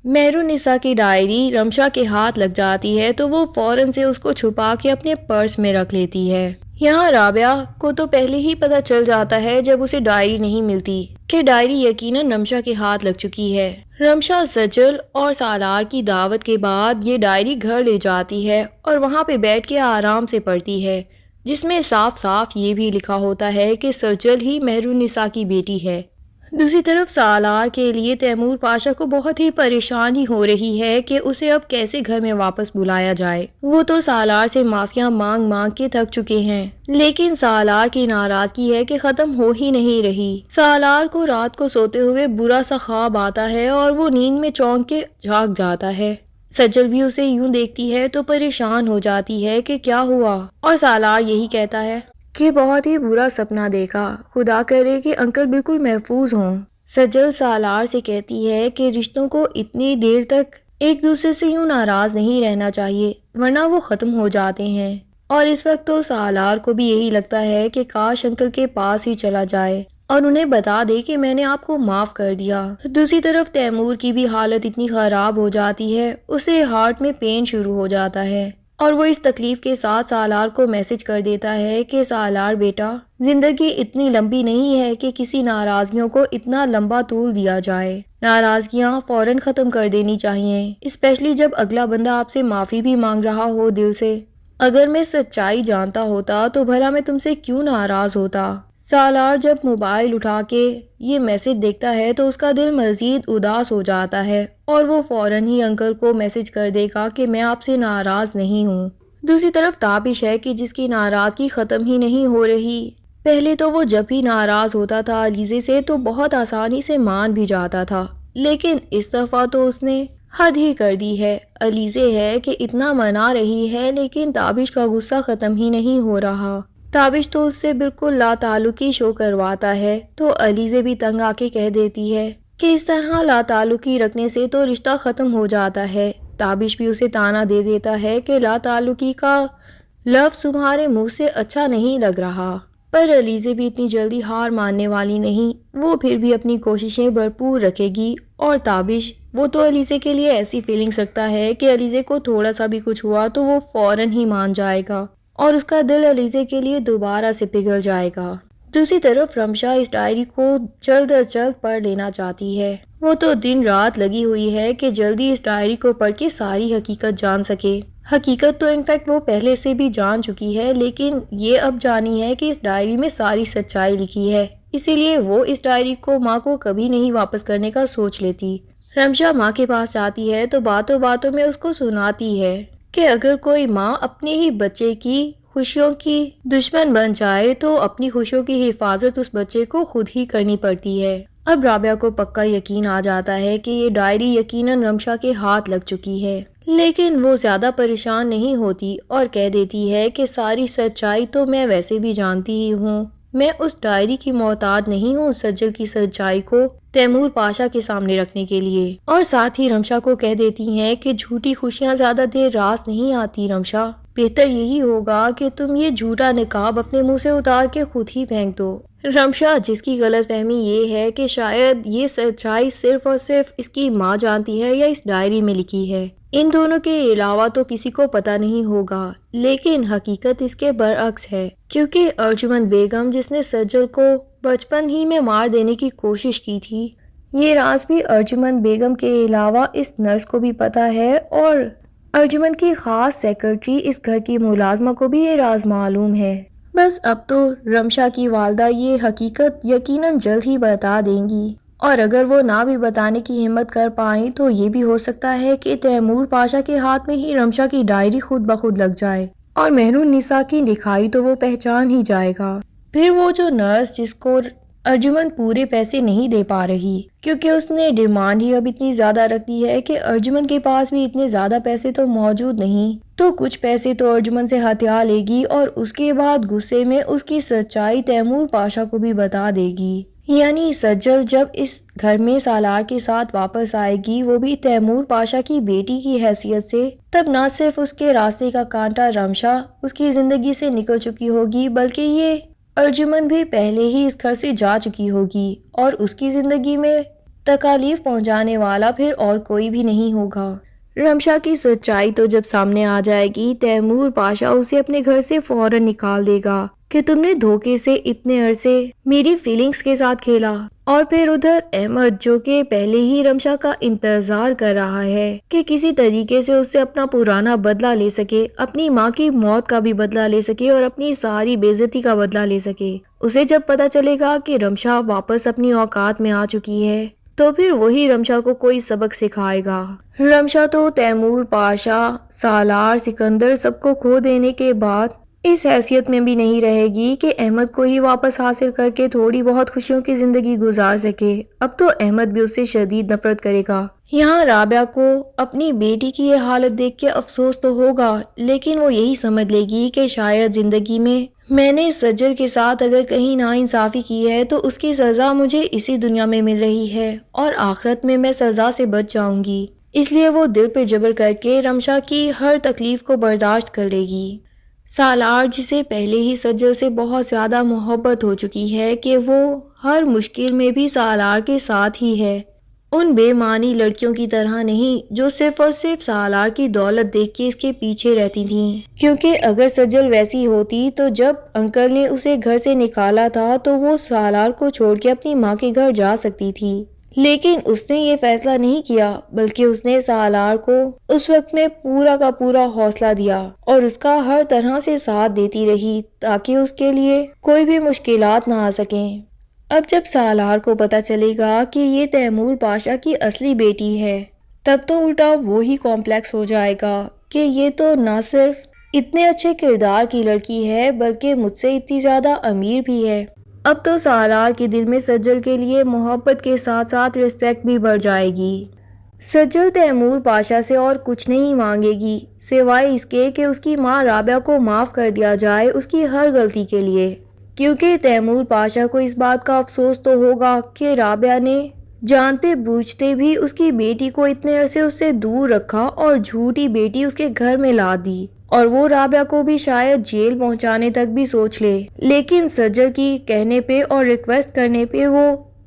Mehrunnisa کی diary Rimsha کے ہاتھ لگ جاتی ہے تو وہ فوراً سے اس کو چھپا کے اپنے پرس میں رکھ لیتی ہے۔ یہاں رابعہ کو تو پہلے ہی پتہ چل جاتا ہے جب اسے ڈائری نہیں ملتی کہ ڈائری یقیناً رمشا کے ہاتھ لگ چکی ہے۔ رمشا سجل اور سالار کی دعوت کے بعد یہ ڈائری گھر لے جاتی ہے اور وہاں پہ بیٹھ کے آرام سے پڑھتی ہے، جس میں صاف صاف یہ بھی لکھا ہوتا ہے کہ سجل ہی مہرالنساء کی بیٹی ہے۔ دوسری طرف سالار کے لیے تیمور پاشا کو بہت ہی پریشانی ہو رہی ہے کہ اسے اب کیسے گھر میں واپس بلایا جائے۔ وہ تو سالار سے معافیاں مانگ مانگ کے تھک چکے ہیں، لیکن سالار کی ناراضگی ہے کہ ختم ہو ہی نہیں رہی۔ سالار کو رات کو سوتے ہوئے برا سا خواب آتا ہے اور وہ نیند میں چونک کے جاگ جاتا ہے۔ سجل بھی اسے یوں دیکھتی ہے تو پریشان ہو جاتی ہے کہ کیا ہوا، اور سالار یہی کہتا ہے کہ بہت ہی برا سپنا دیکھا، خدا کرے کہ انکل بالکل محفوظ ہوں۔ سجل سالار سے کہتی ہے کہ رشتوں کو اتنی دیر تک ایک دوسرے سے یوں ناراض نہیں رہنا چاہیے ورنہ وہ ختم ہو جاتے ہیں، اور اس وقت تو سالار کو بھی یہی لگتا ہے کہ کاش انکل کے پاس ہی چلا جائے اور انہیں بتا دے کہ میں نے آپ کو معاف کر دیا۔ دوسری طرف تیمور کی بھی حالت اتنی خراب ہو جاتی ہے، اسے ہارٹ میں پین شروع ہو جاتا ہے اور وہ اس تکلیف کے ساتھ سالار کو میسج کر دیتا ہے کہ سالار بیٹا، زندگی اتنی لمبی نہیں ہے کہ کسی ناراضگیوں کو اتنا لمبا طول دیا جائے۔ ناراضگیاں فوراً ختم کر دینی چاہیے، اسپیشلی جب اگلا بندہ آپ سے معافی بھی مانگ رہا ہو دل سے۔ اگر میں سچائی جانتا ہوتا تو بھلا میں تم سے کیوں ناراض ہوتا۔ سالار جب موبائل اٹھا کے یہ میسج دیکھتا ہے تو اس کا دل مزید اداس ہو جاتا ہے اور وہ فوراً ہی انکل کو میسج کر دے گا کہ میں آپ سے ناراض نہیں ہوں۔ دوسری طرف تابش ہے کہ جس کی ناراضگی ختم ہی نہیں ہو رہی۔ پہلے تو وہ جب بھی ناراض ہوتا تھا علیزے سے تو بہت آسانی سے مان بھی جاتا تھا، لیکن اس دفعہ تو اس نے حد ہی کر دی ہے۔ علیزے ہے کہ اتنا منا رہی ہے لیکن تابش کا غصہ ختم ہی نہیں ہو رہا۔ تابش تو اس سے بالکل لا تعلقی شو کرواتا ہے تو علیزے بھی تنگ آ کے کہہ دیتی ہے کہ اس طرح لا تعلقی رکھنے سے تو رشتہ ختم ہو جاتا ہے۔ تابش بھی اسے تانا دے دیتا ہے کہ لا تعلقی کا لفظ تمہارے منہ سے اچھا نہیں لگ رہا، پر علیزے بھی اتنی جلدی ہار ماننے والی نہیں، وہ پھر بھی اپنی کوششیں بھرپور رکھے گی۔ اور تابش وہ تو علیزے کے لیے ایسی فیلنگز رکھتا ہے کہ علیزے کو تھوڑا سا بھی کچھ ہوا تو وہ فوراً ہی مان جائے گا اور اس کا دل علیزے کے لیے دوبارہ سے پگھل جائے گا۔ دوسری طرف رمشا اس ڈائری کو جلد از جلد پڑھ لینا چاہتی ہے۔ وہ تو دن رات لگی ہوئی ہے کہ جلدی اس ڈائری کو پڑھ کے ساری حقیقت جان سکے۔ حقیقت تو انفیکٹ وہ پہلے سے بھی جان چکی ہے، لیکن یہ اب جانی ہے کہ اس ڈائری میں ساری سچائی لکھی ہے، اسی لیے وہ اس ڈائری کو ماں کو کبھی نہیں واپس کرنے کا سوچ لیتی۔ رمشا ماں کے پاس جاتی ہے تو باتوں باتوں میں اس کو سناتی ہے کہ اگر کوئی ماں اپنے ہی بچے کی خوشیوں کی دشمن بن جائے تو اپنی خوشیوں کی حفاظت اس بچے کو خود ہی کرنی پڑتی ہے۔ اب رابعہ کو پکا یقین آ جاتا ہے کہ یہ ڈائری یقیناً رمشا کے ہاتھ لگ چکی ہے، لیکن وہ زیادہ پریشان نہیں ہوتی اور کہہ دیتی ہے کہ ساری سچائی تو میں ویسے بھی جانتی ہی ہوں، میں اس ڈائری کی محتاج نہیں ہوں سجل کی سچائی کو تیمور پاشا کے سامنے رکھنے کے لیے۔ اور ساتھ ہی رمشا کو کہہ دیتی ہیں کہ جھوٹی خوشیاں زیادہ دیر راست نہیں آتی رمشا، بہتر یہی ہوگا کہ تم یہ جھوٹا نقاب اپنے منہ سے اتار کے خود ہی پھینک دو۔ رمشا جس کی غلط فہمی یہ ہے کہ شاید یہ سچائی صرف اور صرف اس کی ماں جانتی ہے یا اس ڈائری میں لکھی ہے، ان دونوں کے علاوہ تو کسی کو پتہ نہیں ہوگا، لیکن حقیقت اس کے برعکس ہے، کیونکہ ارجمن بیگم جس نے سجل کو بچپن ہی میں مار دینے کی کوشش کی تھی، یہ راز بھی ارجمن بیگم کے علاوہ اس نرس کو بھی پتہ ہے، اور ارجمن کی خاص سیکرٹری اس گھر کی ملازمہ کو بھی یہ راز معلوم ہے۔ بس اب تو رمشا کی والدہ یہ حقیقت یقیناً جلد ہی بتا دیں گی، اور اگر وہ نہ بھی بتانے کی ہمت کر پائیں تو یہ بھی ہو سکتا ہے کہ تیمور پاشا کے ہاتھ میں ہی رمشا کی ڈائری خود بخود لگ جائے اور مہرالنساء کی لکھائی تو وہ پہچان ہی جائے گا۔ پھر وہ جو نرس جس کو ارجمن پورے پیسے نہیں دے پا رہی کیونکہ اس نے ڈیمانڈ ہی اب اتنی زیادہ رکھ دی ہے کہ ارجمن کے پاس بھی اتنے زیادہ پیسے تو موجود نہیں، تو کچھ پیسے تو ارجمن سے ہتھیا لے گی اور اس کے بعد غصے میں اس کی سچائی تیمور پاشا کو بھی بتا دے گی۔ یعنی سجل جب اس گھر میں سالار کے ساتھ واپس آئے گی وہ بھی تیمور پاشا کی بیٹی کی حیثیت سے، تب نہ صرف اس کے راستے کا کانٹا رمشا اس کی زندگی سے نکل چکی ہوگی بلکہ یہ ارجمن بھی پہلے ہی اس گھر سے جا چکی ہوگی اور اس کی زندگی میں تکالیف پہنچانے والا پھر اور کوئی بھی نہیں ہوگا۔ رمشا کی سچائی تو جب سامنے آ جائے گی، تیمور پاشا اسے اپنے گھر سے فوراً نکال دے گا کہ تم نے دھوکے سے اتنے عرصے میری فیلنگز کے ساتھ کھیلا۔ اور پھر ادھر احمد، جو کہ پہلے ہی رمشا کا انتظار کر رہا ہے کہ کسی طریقے سے اس سے اپنا پرانا بدلہ لے سکے، اپنی ماں کی موت کا بھی بدلہ لے سکے اور اپنی ساری بے عزتی کا بدلہ لے سکے، اسے جب پتا چلے گا کہ رمشا واپس اپنی اوقات میں آ چکی ہے تو پھر وہی رمشا کو کوئی سبق سکھائے گا۔ رمشا تو تیمور پاشا، سالار، سکندر سب کو کھو دینے کے بعد اس حیثیت میں بھی نہیں رہے گی کہ احمد کو ہی واپس حاصل کر کے تھوڑی بہت خوشیوں کی زندگی گزار سکے۔ اب تو احمد بھی اس سے شدید نفرت کرے گا۔ یہاں رابعہ کو اپنی بیٹی کی یہ حالت دیکھ کے افسوس تو ہوگا، لیکن وہ یہی سمجھ لے گی کہ شاید زندگی میں نے سجل کے ساتھ اگر کہیں ناانصافی کی ہے تو اس کی سزا مجھے اسی دنیا میں مل رہی ہے اور آخرت میں سزا سے بچ جاؤں گی۔ اس لیے وہ دل پہ جبر کر کے رمشا کی ہر تکلیف کو برداشت کر لے گی۔ سالار، جسے پہلے ہی سجل سے بہت زیادہ محبت ہو چکی ہے کہ وہ ہر مشکل میں بھی سالار کے ساتھ ہی ہے، ان بے معنی لڑکیوں کی طرح نہیں جو صرف اور صرف سالار کی دولت دیکھ کے اس کے پیچھے رہتی تھیں، کیونکہ اگر سجل ویسی ہوتی تو جب انکل نے اسے گھر سے نکالا تھا تو وہ سالار کو چھوڑ کے اپنی ماں کے گھر جا سکتی تھی، لیکن اس نے یہ فیصلہ نہیں کیا، بلکہ اس نے سالار کو اس وقت میں پورا کا پورا حوصلہ دیا اور اس کا ہر طرح سے ساتھ دیتی رہی تاکہ اس کے لیے کوئی بھی مشکلات نہ آ سکیں۔ اب جب سالار کو پتا چلے گا کہ یہ تیمور پاشا کی اصلی بیٹی ہے، تب تو الٹا وہی کمپلیکس ہو جائے گا کہ یہ تو نہ صرف اتنے اچھے کردار کی لڑکی ہے بلکہ مجھ سے اتنی زیادہ امیر بھی ہے۔ اب تو سالار کے دل میں سجل کے لیے محبت کے ساتھ ساتھ رسپیکٹ بھی بڑھ جائے گی۔ سجل تیمور پاشا سے اور کچھ نہیں مانگے گی سوائے اس کے کہ اس کی ماں رابعہ کو معاف کر دیا جائے اس کی ہر غلطی کے لیے، کیونکہ تیمور پاشا کو اس بات کا افسوس تو ہوگا کہ رابعہ نے جانتے بوجھتے بھی اس کی بیٹی کو اتنے عرصے اس سے دور رکھا اور جھوٹی بیٹی اس کے گھر میں لا دی، اور وہ رابعہ کو بھی شاید جیل پہنچانے تک بھی سوچ لے، لیکن سجل کی کہنے پہ اور ریکویسٹ کرنے پہ وہ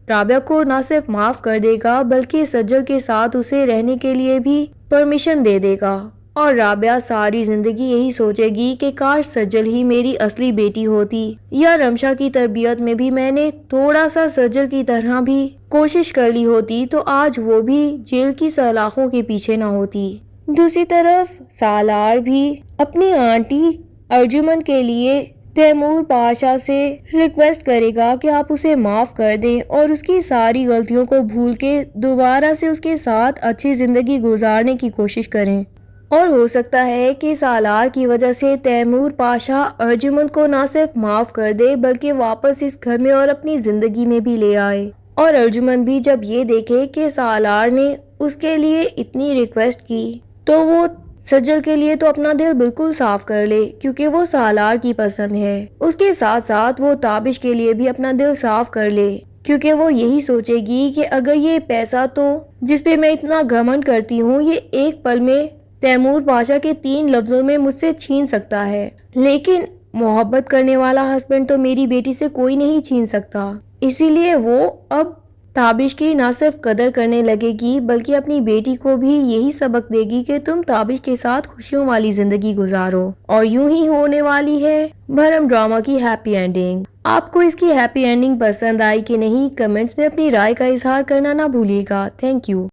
رابعہ کو نہ صرف معاف کر دے گا بلکہ سجل کے ساتھ اسے رہنے کے لیے بھی پرمیشن دے دے گا، اور رابعہ ساری زندگی یہی سوچے گی کہ کاش سجل ہی میری اصلی بیٹی ہوتی، یا رمشا کی تربیت میں بھی میں نے تھوڑا سا سجل کی طرح بھی کوشش کر لی ہوتی تو آج وہ بھی جیل کی سلاخوں کے پیچھے نہ ہوتی۔ دوسری طرف سالار بھی اپنی آنٹی ارجمن کے لیے تیمور پاشا سے ریکویسٹ کرے گا کہ آپ اسے معاف کر دیں اور اس کی ساری غلطیوں کو بھول کے دوبارہ سے اس کے ساتھ اچھی زندگی گزارنے کی کوشش کریں، اور ہو سکتا ہے کہ سالار کی وجہ سے تیمور پاشا ارجمن کو نہ صرف معاف کر دے بلکہ واپس اس گھر میں اور اپنی زندگی میں بھی لے آئے، اور ارجمن بھی جب یہ دیکھے کہ سالار نے اس کے لیے اتنی ریکویسٹ کی تو وہ سجل کے لیے تو اپنا دل بالکل صاف کر لے، کیونکہ وہ سالار کی پسند ہے، اس کے ساتھ ساتھ وہ تابش کے لیے بھی اپنا دل صاف کر لے، کیونکہ وہ یہی سوچے گی کہ اگر یہ پیسہ تو جس پہ میں اتنا گھمنڈ کرتی ہوں یہ ایک پل میں تیمور پاشا کے 3 لفظوں میں مجھ سے چھین سکتا ہے، لیکن محبت کرنے والا ہسبینڈ تو میری بیٹی سے کوئی نہیں چھین سکتا، اسی لیے وہ اب تابش کی نہ صرف قدر کرنے لگے گی بلکہ اپنی بیٹی کو بھی یہی سبق دے گی کہ تم تابش کے ساتھ خوشیوں والی زندگی گزارو، اور یوں ہی ہونے والی ہے بھرم ڈرامہ کی ہیپی اینڈنگ۔ آپ کو اس کی ہیپی اینڈنگ پسند آئی کہ نہیں، کمنٹس میں اپنی رائے کا اظہار کرنا نہ بھولیے گا۔ Thank you.